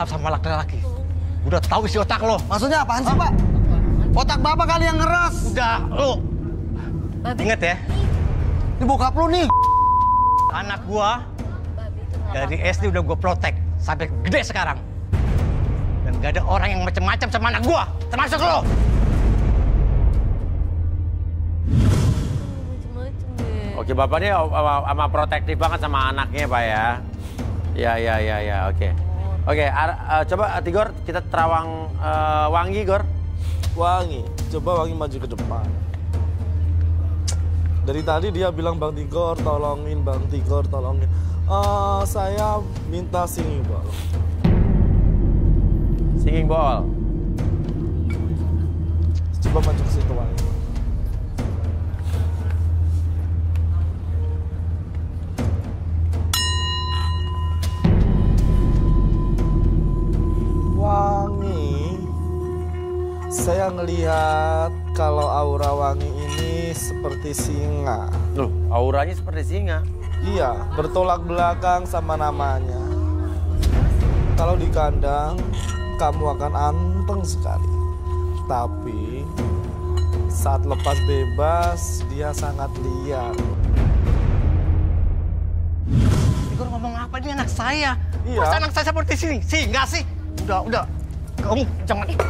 mesra sama laki-laki. Udah tahu isi otak lo. Maksudnya apaan sih, Pak? Otak Bapak kali yang ngeras. Udah, lo. Ingat ya. Ini bokap lo nih. Anak gua dari SD udah gua protek sampai gede sekarang. Dan gak ada orang yang macam-macam sama anak gua, termasuk lo. Oke, Bapak ini sama protektif banget sama anaknya, Pak ya. Ya, oke. Oke, coba Tigor, kita terawang Wangi, Gor. Wangi, coba Wangi maju ke depan. Dari tadi dia bilang Bang Tigor, tolongin, Bang Tigor, tolongin. Saya minta singing ball. Singing ball. Coba maju ke situ, Wangi. Wangi, saya ngelihat kalau aura Wangi ini seperti singa. Loh, auranya seperti singa. Iya, bertolak belakang sama namanya. Kalau di kandang, kamu akan anteng sekali. Tapi, saat lepas bebas, dia sangat liar. Tigor ngomong apa ini anak saya? Iya. Masa anak saya seperti sini? Singa sih? Udah. Kamu jangan... Babi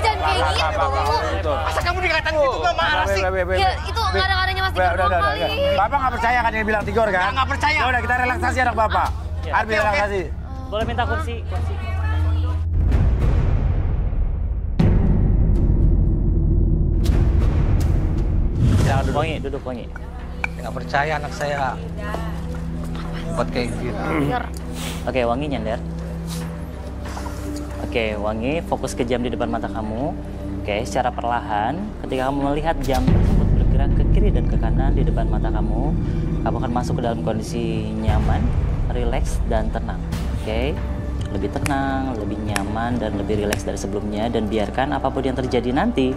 jangan kayak gitu. Masa kamu dikatain gitu gak marah sih? Ya itu kadang-kadangnya Mas Tigor doang kali. Bapak nggak percaya kan yang bilang Tigor kan? Nggak percaya. Ya udah kita relaksasi anak Bapak. Arbi relaksasi. Boleh minta kursi? Jangan duduk. Wangi, duduk Wangi. Nggak percaya anak saya. Buat kayak gitu. Oke, Wangi nyender. Oke, Wangi fokus ke jam di depan mata kamu. Oke, secara perlahan, ketika kamu melihat jam tersebut bergerak ke kiri dan ke kanan di depan mata kamu akan masuk ke dalam kondisi nyaman, rileks, dan tenang. Oke, lebih tenang, lebih nyaman, dan lebih rileks dari sebelumnya. Dan biarkan apapun yang terjadi nanti,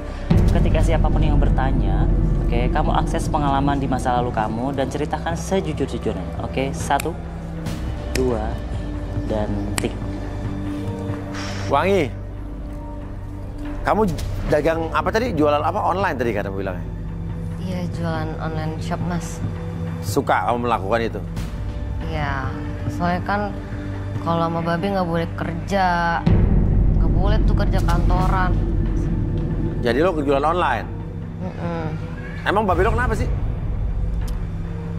ketika siapapun yang bertanya, oke, kamu akses pengalaman di masa lalu kamu dan ceritakan sejujur-jujurnya. Oke, 1, 2, dan 3. Wangi, kamu dagang apa tadi? Jualan apa? Online tadi kata bilangnya? Iya, jualan online shop, Mas. Suka kamu melakukan itu? Iya, soalnya kan kalau sama Babi nggak boleh kerja. Nggak boleh tuh kerja kantoran. Jadi lo jualan online? Emang Babi lo kenapa sih?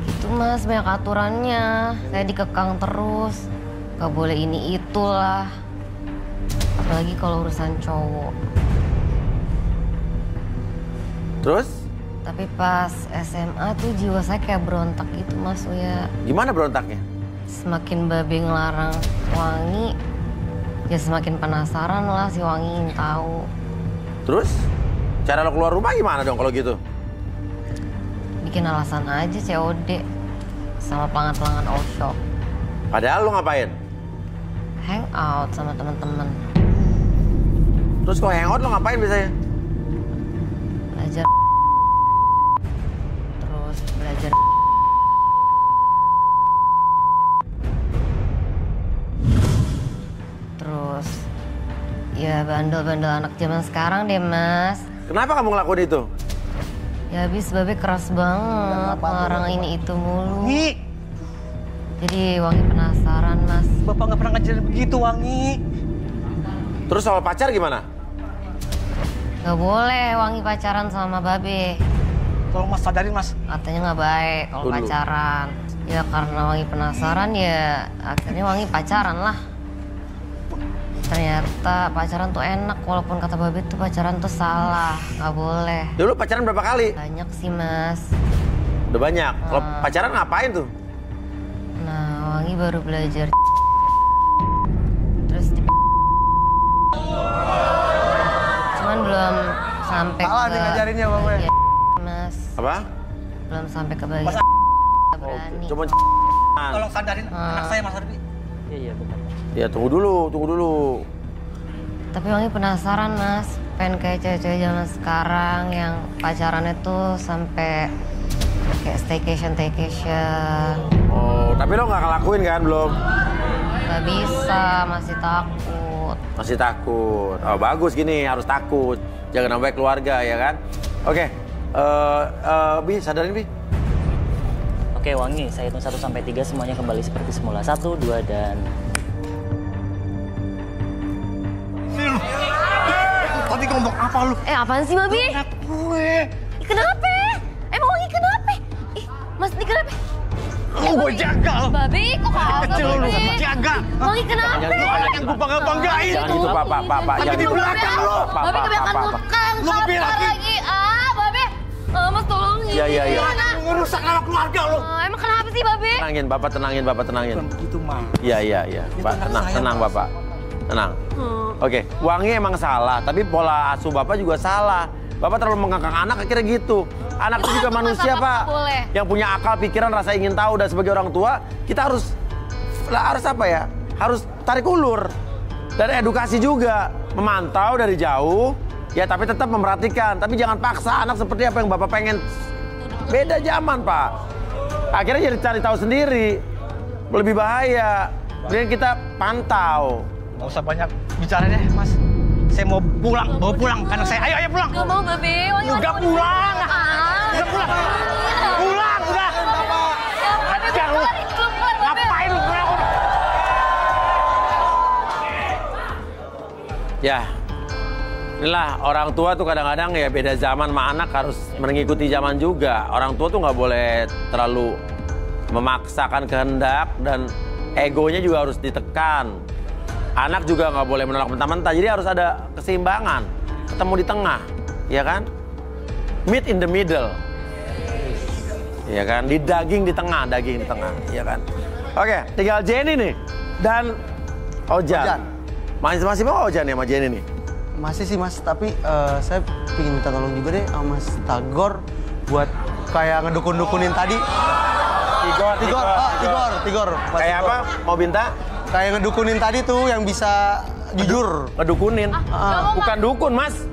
Itu Mas, banyak aturannya. Saya dikekang terus. Nggak boleh ini itulah. Apalagi kalau urusan cowok. Terus? Tapi pas SMA tuh jiwa saya kayak berontak gitu, Mas Uya. Gimana berontaknya? Semakin Babe ngelarang Wangi, ya semakin penasaran lah si Wangi ingin tahu. Terus? Cara lo keluar rumah gimana dong kalau gitu? Bikin alasan aja COD sama pelanggan-pelanggan all shop. Padahal lo ngapain? Hangout sama teman-teman. Terus kalau hangout lo ngapain biasanya? Belajar. Terus belajar. Terus ya bandel-bandel anak zaman sekarang deh, Mas. Kenapa kamu ngelakuin itu? Ya habis Babe keras banget, melarang ini itu mulu. Wangi, Jadi Wangi penasaran, Mas. Bapak nggak pernah ngajarin begitu, Wangi. Terus soal pacar gimana? Gak boleh Wangi pacaran sama Babe. Tolong Mas sadarin, Mas. Katanya nggak baik kalau Dulu. pacaran. Ya karena Wangi penasaran ya akhirnya Wangi pacaran lah. Ternyata pacaran tuh enak, walaupun kata Babe tuh pacaran tuh salah. Nggak boleh. Dulu pacaran berapa kali? Banyak sih, Mas. Udah banyak. Kalau pacaran ngapain tuh? Nah, Wangi baru belajar. Terus cuman belum sampai Salah ke... nih ngajarinnya, Bang. Iya, Mas. Apa? Belum sampai ke bagian berani. Cuma Tolong sadarin anak saya, Mas Arbi. Iya, benar. Ya tunggu dulu. Tapi Wangi penasaran, Mas. Pengen kayak cewek-cewek zaman sekarang yang pacarannya tuh sampai kayak staycation. Oh, tapi lo nggak ngelakuin kan belum? Gak bisa, masih takut. Masih takut. Oh, bagus gini, harus takut. Jangan sampai keluarga ya kan? Oke. Bi, sadarin Bi. Oke, Wangi, saya hitung 1 sampai 3 semuanya kembali seperti semula. 1, 2, dan... Tadi ngomong apa lu? Apaan sih, Babi? Anak gue. Ih, kenapa? Emang Wangi kenapa? Ih, Mas, ini kenapa? Oh, gue jaga lo. Babi, kok kagak, Kecil lu, Babi? jaga. Wangi kenapa? Anak yang gue bangga-banggain. Jangan gitu, Pak. Tapi Jangan di gitu. belakang lo. Babi kebanyakan ngekang, Lu lebih sabar lagi. lagi. Babi. Mas, tolongin. Iya. Gimana? Lu ngerusak nama keluarga lo. Emang kenapa sih, Babi? Tenangin, Bapak tenangin. Bukan begitu, Ma. Iya. Pak, tenang Bapak. Tenang. Oke, Wangi emang salah, tapi pola asuh Bapak juga salah. Bapak terlalu mengekang anak akhirnya gitu. Anak itu juga manusia, Pak. Boleh. Yang punya akal, pikiran, rasa ingin tahu. Dan sebagai orang tua, kita harus apa ya? Harus tarik ulur. Dan edukasi juga. Memantau dari jauh, ya tapi tetap memperhatikan. Tapi jangan paksa anak seperti apa yang Bapak pengen. Beda zaman, Pak. Akhirnya jadi cari tahu sendiri. Lebih bahaya. Mending kita pantau. Nggak usah banyak bicara deh, Mas. Saya mau pulang, bawa pulang ke anak saya. Ayo pulang. Gak mau, Babi. Wangi, Udah pulang. Udah pulang. Pulang, udah. Ajar lu. Ngapain lu pulang? Ya, inilah orang tua tuh kadang-kadang ya beda zaman sama anak harus mengikuti zaman juga. Orang tua tuh nggak boleh terlalu memaksakan kehendak dan egonya juga harus ditekan. Anak juga nggak boleh menolak mentah-mentah, jadi harus ada keseimbangan, ketemu di tengah, ya kan? Meet in the middle, ya kan? Di daging di tengah, ya kan? Oke, tinggal Jenny nih dan Ojan. Masih mau Ojan ya sama Jenny nih? Masih sih Mas, tapi saya pengen minta tolong juga deh sama Mas Tagor buat kayak ngedukun-dukunin tadi. Tigor. Mas Kayak Tigor. apa? Mau minta? Kayak ngedukunin tadi tuh yang bisa jujur. Ngedukunin? Bukan dukun, Mas.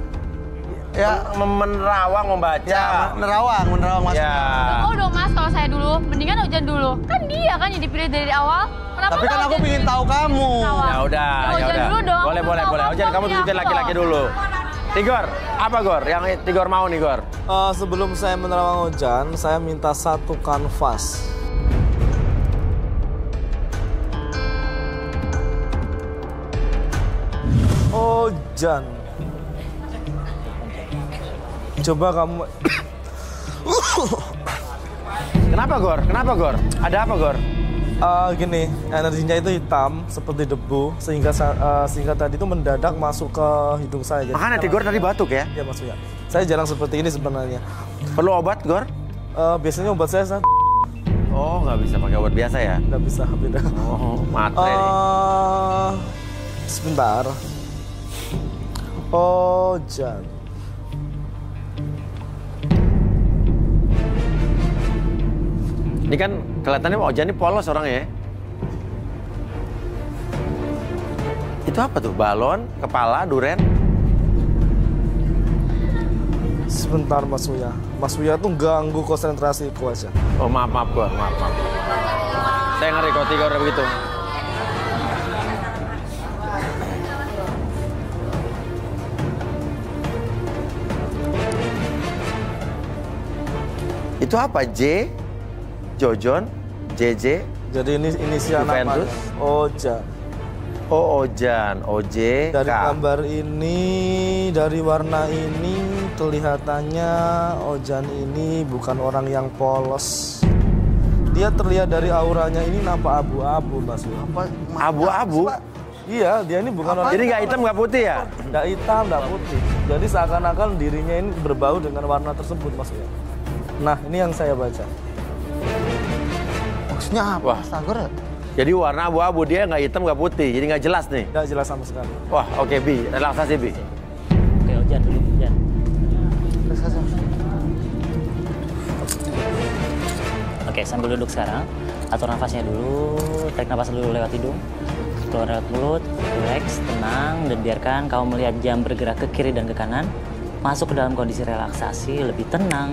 Ya, Menerawang, membaca. ya menerawang Mas. Ya. Oh dong Mas, kalau saya dulu, mendingan Ojan dulu. Kan dia kan yang dipilih dari awal. Kenapa Tapi nggak kan aku Ojan pengen dulu? tahu kamu. Awal. Ya udah. Ojan dulu dong. Boleh. Tahu Ojan, kamu punya tunjukin aku. laki-laki dulu. Tigor, apa Gor? Yang Tigor mau nih, Gor? Sebelum saya menerawang Ojan, saya minta 1 kanvas. Ojan. Coba kamu... Kenapa, Gor? Ada apa, Gor? Gini, energinya itu hitam seperti debu sehingga tadi itu mendadak masuk ke hidung saya. Jadi Makanya Tigor tadi batuk ya? Iya maksudnya. Saya jarang seperti ini sebenarnya. Perlu obat, Gor? Biasanya obat saya Oh, nggak bisa pakai obat biasa ya? nggak bisa beda. Oh, matre nih. Sebentar. Ojan. Ini kan kelihatannya Ojan ini polos orangnya ya. Itu apa tuh? Balon, kepala, duren? Sebentar Mas Uya. Mas Uya tuh ganggu konsentrasiku aja. Oh maaf Gor, maaf. Saya ngeri kalau Tigor udah begitu. Itu apa? J, Jojon, JJ, Jadi ini inisial namanya. Juventus? Ojan. Oh Ojan, OJ, Dari K. gambar ini, dari warna ini, kelihatannya Ojan ini bukan orang yang polos. Dia terlihat dari auranya ini nampak abu-abu, Mas. Abu-abu? Iya, dia ini bukan orang Jadi nggak hitam nggak putih ya? nggak hitam, nggak putih. Jadi seakan-akan dirinya ini berbau dengan warna tersebut, Mas. Nah, ini yang saya baca. Maksudnya apa Wah. Mas Tagor ya? Jadi warna abu-abu, dia nggak hitam nggak putih, jadi nggak jelas nih. Nggak jelas sama sekali. Wah oke Bi, relaksasi Bi. Oke, Ojan dulu, Ojan. Oke, sambil duduk sekarang. Atur nafasnya dulu, tarik nafas dulu lewat hidung. Keluar lewat mulut, relax, tenang, dan biarkan kamu melihat jam bergerak ke kiri dan ke kanan. Masuk ke dalam kondisi relaksasi, lebih tenang,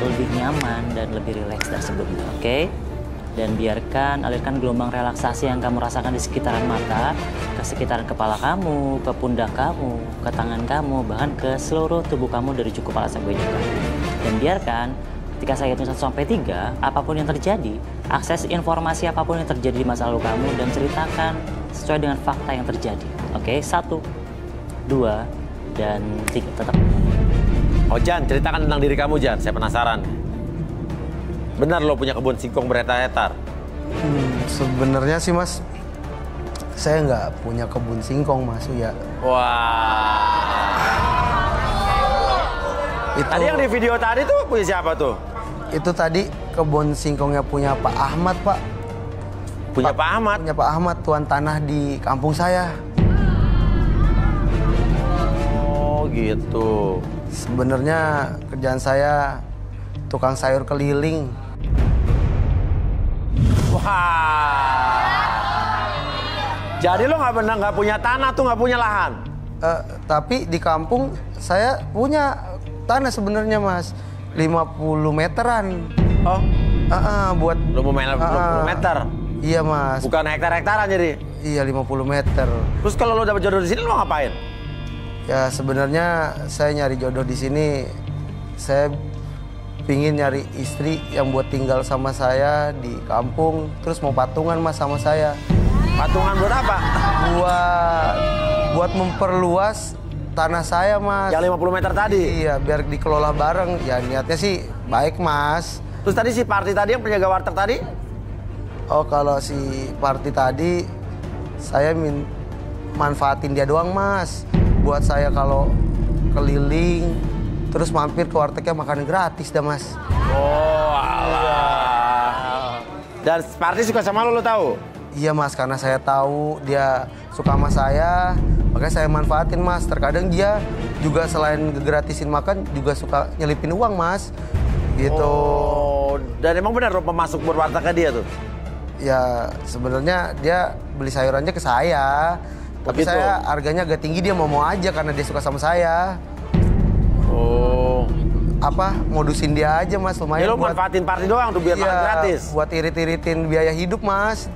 lebih nyaman, dan lebih rileks dari sebelumnya, oke? Dan biarkan alirkan gelombang relaksasi yang kamu rasakan di sekitaran mata, ke sekitaran kepala kamu, ke pundak kamu, ke tangan kamu, bahkan ke seluruh tubuh kamu dari ujung kepala sampai ujung kaki. Dan biarkan ketika saya hitung 1 sampai 3, apapun yang terjadi, akses informasi apapun yang terjadi di masa lalu kamu dan ceritakan sesuai dengan fakta yang terjadi. Oke, 1, 2, dan 3. Tetap. Oh Jan, ceritakan tentang diri kamu Jan, saya penasaran. Benar lo punya kebun singkong berhektar-hektar? Sebenarnya sih Mas, saya nggak punya kebun singkong Mas ya. Wah. Itu, Tadi yang di video tadi tuh punya siapa tuh? Itu tadi kebun singkongnya punya Pak Ahmad Pak. Punya Pak Ahmad? Punya Pak Ahmad, tuan tanah di kampung saya. Oh gitu. Sebenarnya kerjaan saya tukang sayur keliling. Wah. Jadi lo nggak punya tanah tuh, nggak punya lahan? Tapi di kampung saya punya tanah sebenarnya Mas, 50 meteran. Oh? Buat Lo mau main 50 meter? Iya Mas. Bukan hektar-hektaran jadi? Iya 50 meter. Terus kalau lo dapet jodoh di sini lo ngapain? Ya sebenarnya saya nyari jodoh di sini. Saya pingin nyari istri yang buat tinggal sama saya di kampung, terus mau patungan Mas sama saya. Patungan buat apa? Buat memperluas tanah saya Mas. Yang 50 meter tadi? Iya, biar dikelola bareng. Ya niatnya sih baik Mas. Terus tadi si Parti tadi yang penjaga warteg tadi? Oh kalau si Parti tadi, saya manfaatin dia doang Mas. Buat saya kalau keliling, terus mampir ke wartegnya makan gratis dah Mas. Oh alah. Dan Parti suka sama lo tahu? Iya Mas, karena saya tahu dia suka sama saya, makanya saya manfaatin Mas. Terkadang dia juga selain gratisin makan, juga suka nyelipin uang Mas. Gitu. Oh, dan emang benar lo pemasuk buat wartegnya dia tuh? Ya sebenarnya dia beli sayurannya ke saya. Tapi Begitu. saya harganya agak tinggi, dia mau aja karena dia suka sama saya. Oh. Modusin dia aja Mas, lumayan. Ya lo manfaatin Parti doang tuh biar makan gratis? Buat irit-iritin biaya hidup Mas.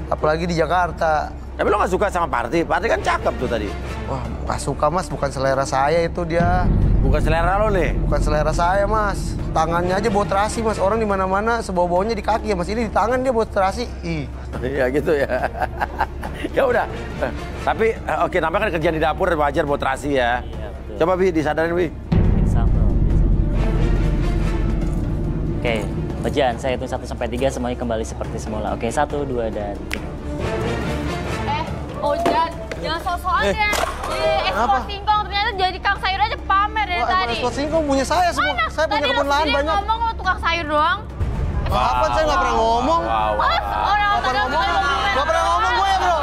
Apalagi di Jakarta. Tapi lo gak suka sama Parti? Parti kan cakep tuh tadi. Wah, gak suka Mas, bukan selera saya itu dia. Bukan selera lo nih? Bukan selera saya Mas. Tangannya aja bau terasi Mas, orang di mana-mana sebau-baunya di kaki ya Mas. Ini di tangan dia bau terasi. Iya gitu ya. Ya udah. Tapi oke, namanya kan kerjaan di dapur wajar buat terasi ya. Iya, betul. Coba Bi, disadarin Bi. Example. Oke, Ojan, saya hitung 1 sampai 3 semuanya kembali seperti semula. Oke, 1, 2, dan 3. Ojan, jangan sok-sokan ya. Jadi ekspor singkong ternyata jadi kang sayur aja pamer ya tadi. Ekspor singkong punya saya semua. Mana? Saya punya Tadi kebun lo lahan sendiri banyak. ngomong lo tukang sayur doang. Kapan saya nggak pernah ngomong? Orang tadi Nggak pernah ngomong gue ya bro.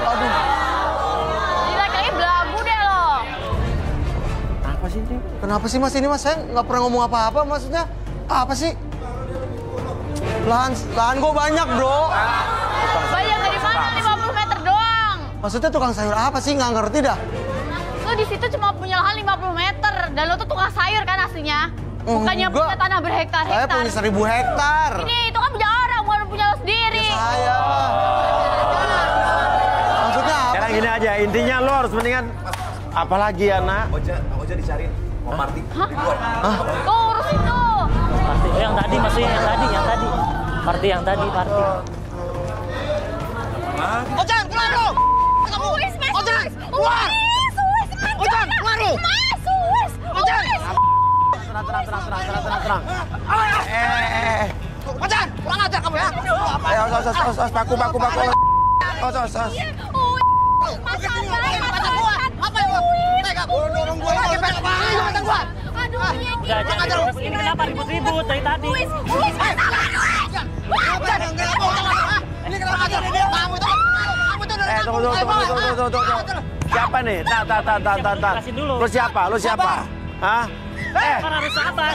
Aduh. Jadi laki-laki belagu deh lo. Apa sih ini? Kenapa sih Mas ini Mas? Saya nggak pernah ngomong apa-apa maksudnya. Apa sih? Lahan gue banyak bro. Banyak dari mana? 50 meter doang. Maksudnya tukang sayur apa sih? Nggak ngerti dah. Lo di situ cuma punya lahan 50 meter. Dan lo tuh tukang sayur kan aslinya. Bukannya Enggak. punya tanah Saya berhektar-hektar. punya 1000 hektar. Ini itu kan punya orang, bukan punya lo sendiri. Saya. Maksudnya apa? Sekarang gini aja, intinya lo harus mendingan apalagi ya nak? Oja dicariin mau Parti di luar. Tuh urus itu. Parti, yang tadi maksudnya yang tadi. Parti yang tadi, Parti. Ojan, keluar lo! Ojan, keluar! Ojan, keluar lo! Ojan! Tenang. Ojan, kurang ajar kamu ya! Os, paku. Os. Apa ya? Tega, dorong gua lagi, mata gua! Udah, ini kenapa ribut-ribut dari tadi? Ini kenapa ajar dia? Kamu itu Tunggu. Siapa nih? Tar. Jelasin dulu. Lu siapa? Hah? Kan harus sabar.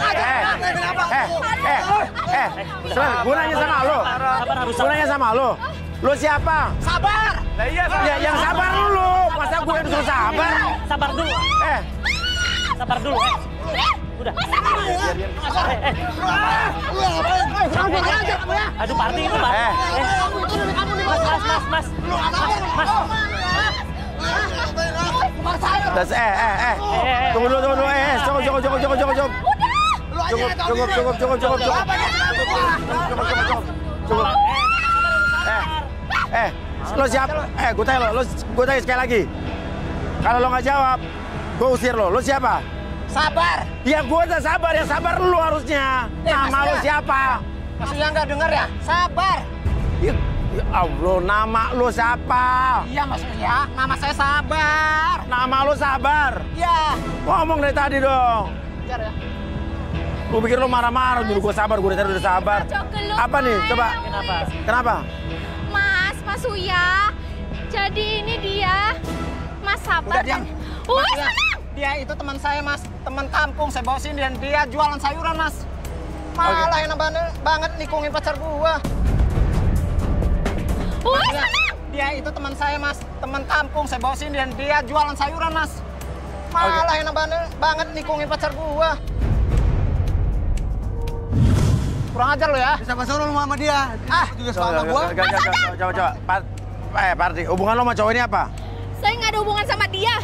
Gue nanya sama lo. Sabar harus Gue nanya sama lo. Lu siapa? sabar! Lah iya, yang sabar dulu. Masa gue yang disuruh sabar? Sabar dulu. Sabar dulu. udah. Mas sabar. Aduh, Parti itu, Pak. Mas. Tunggu dulu. Cukup. Lo siapa? Gue tanya sekali lagi. Kalau lo nggak jawab, gue usir lo. Lo siapa? Sabar. Ya gue udah sabar, yang sabar lo harusnya. Nama lo siapa? Maksudnya nggak dengar ya? Sabar. Ya Allah, nama lo siapa? Iya maksudnya, nama saya Sabar. Nama lo Sabar? Iya. Ngomong dari tadi dong. Bentar ya. Lu pikir lo marah-marah dulu gue sabar, gue dari tadi udah sabar. Apa nih? Coba. Kenapa? Mas Uya. Jadi ini dia Mas Sabar. Udah diam. Dia itu teman saya Mas, teman kampung. Saya bawa sini dan dia jualan sayuran Mas. Malah enak banget nikungin pacar gua. Dia itu teman saya Mas, teman kampung. Saya bawa sini dan dia jualan sayuran Mas. Malah enak banget nikungin pacar gua. Kurang ajar lo ya. Bisa suruh lu sama dia. Juga sama gua. Coba. Parti, hubungan lo sama cowok ini apa? Saya nggak ada hubungan sama dia.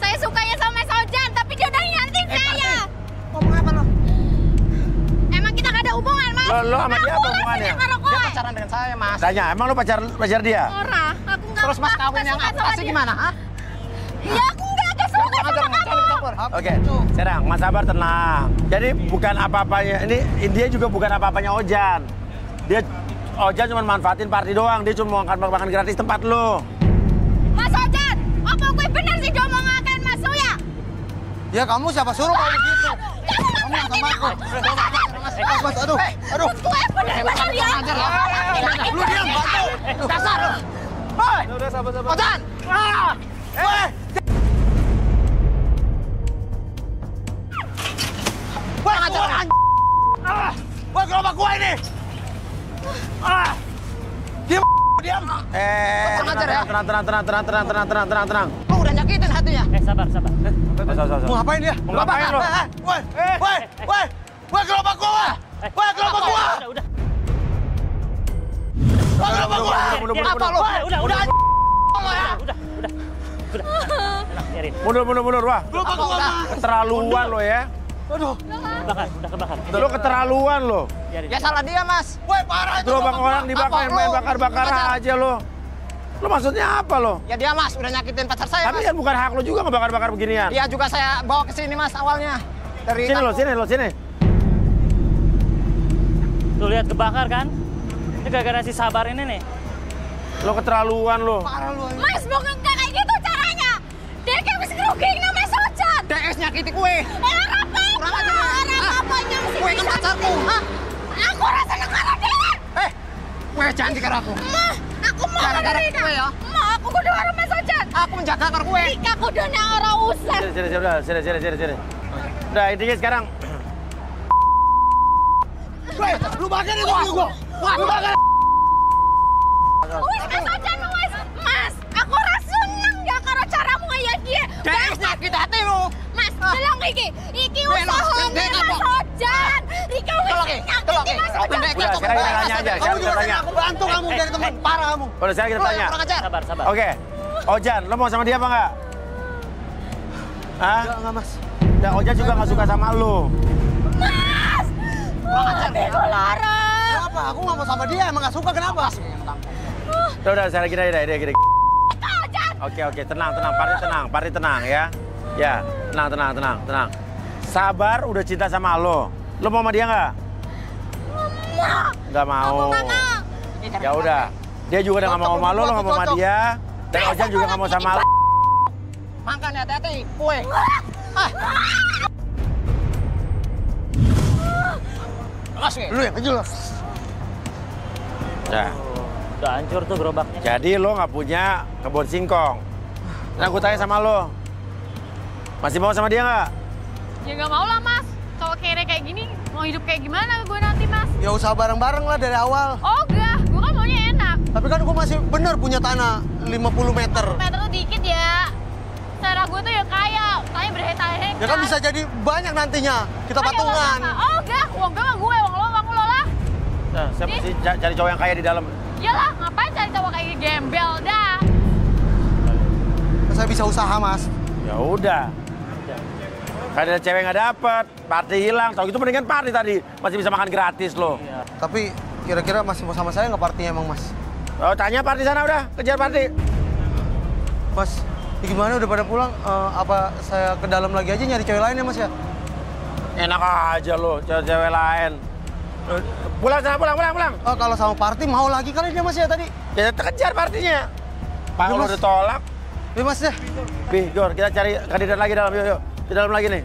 Saya sukanya sama Mas Ojan, tapi dia udah nyantin saya. Ngomong apa lo? Emang kita nggak ada hubungan, Mas. Lo sama dia apa hubungannya? Dia pacaran dengan saya Mas. Tanya, emang lo pacar dia? Ora, aku nggak. Terus Mas kawin yang aku kasih gimana? Ya aku nggak suka sama kamu. Oke, sekarang Mas Sabar tenang. Jadi bukan apa-apanya, ini dia juga bukan apa-apanya Ojan. Ojan cuma manfaatin Parti doang, dia cuma mau makan gratis tempat lo. Mas Ojan, apa gue bener sih dia mau ngakain Mas Uya? Ya kamu siapa suruh kalau begitu? Kamu nggak Sama aku. Mas, aduh. Gue bener sama dia. Lu diam, batu. Dasar lo. Hoi. Udah, sabar. Ojan. Kurang ajar. Wah, gerobak gua ini. Diam. Tenang. Lu udah nyakitin hatinya. Sabar. Mau ngapain dia? Mau ngapain lo? Woi, gerobak gua. Udah. Apa lo? Udah. Biarin. Mundur, wah. Gerobak gua, Mas. Keterlaluan lo ya. Aduh. Udah kebakar. Lo keterlaluan lo. Biarin. Ya salah dia Mas. Woi, parah itu. Gerobak orang dibakar, main bakar-bakar aja lo. Lo maksudnya apa lo? Ya dia Mas udah nyakitin pacar saya Tapi Mas. kan bukan hak lo juga ngebakar-bakar beginian. Dia juga saya bawa ke sini Mas awalnya. Dari Sini. Tuh lihat kebakar kan? Ini gara-gara si Sabar ini nih. Lo keterlaluan lo. Mas bukan kayak gitu caranya. Dia kayak bisa ngerugiin namanya Sojan. DS nyakiti kue. Orang apanya sih? Kue kan pacarku. Aku rasa negara dia. Kue jangan dikar aku. Aku mau Gara-gara Rika. kue ya. Aku kudu orang Mas Sojan. Aku menjaga akar kue. Rika kudunya orang usah. Sini. Udah, intinya sekarang. Woi, lu bakar itu mobil gua. Lu bakar. Wis Mas Sojan wis. Mas, aku rasa seneng ya karo caramu kayak dia. DS nyakiti hatimu. Mas, delong iki. Iki usahane Mas Sojan. Rika wis nyakiti Mas Sojan. Udah, sekarang kita tanya aja. Kamu juga aku bantu kamu dari teman. Parah kamu. Udah, sekarang kita tanya. Sabar. Oke. Ojan, lo mau sama dia apa enggak? Enggak, Mas. Dan Ojan juga nggak suka sama lo. Mas! Itu Lara. Kenapa? Aku nggak mau sama dia. Emang nggak suka kenapa? Udah, sekarang kita. Oke, tenang. Parti tenang ya. Ya, tenang. Sabar udah cinta sama lo. Lo mau sama dia nggak? Nggak mau. Ya udah. Dia juga udah nggak mau sama lo nggak mau sama dia. Dan Ojan juga nggak mau sama lo. Makan hati-hati kue. Lu yang jelas. Nah, Udah hancur tuh gerobaknya. jadi lo nggak punya kebun singkong. Nah, gue tanya sama lo. Masih mau sama dia nggak? Ya nggak mau lah Mas. Cowok kere kayak gini mau hidup kayak gimana gue nanti Mas? Ya usah bareng-bareng lah dari awal. Oh enggak, gue kan maunya enak. Tapi kan gua masih bener punya tanah 50 meter. Meter tuh dikit ya. Cara gue tuh ya kaya, berheta-heka. Ya kan bisa jadi banyak nantinya. Kita patungan. Oh enggak, uang gue mah gue, uang lo lah. Nah, saya mesti cari cowok yang kaya di dalam. Iyalah, ngapain cari cowok kayak gembel dah. Saya bisa usaha, Mas. Ya udah. Kalau ada cewek nggak dapet, party hilang. Tahu gitu mendingan party tadi. Masih bisa makan gratis loh. Tapi kira-kira masih mau sama saya nggak partinya emang, Mas? Oh, tanya party sana udah, kejar party. Mas, gimana udah pada pulang? Apa saya ke dalam lagi aja nyari cewek lain ya, Mas ya? Enak aja lo, cewek lain. Pulang sana, pulang. Oh, kalau sama party mau lagi kali dia, Mas ya tadi? Ya kejar partinya. Pak Mas. udah tolak. Iya, Mas ya. Pi, Gor, kita cari kandidat lagi dalam, yuk. Di dalam lagi nih.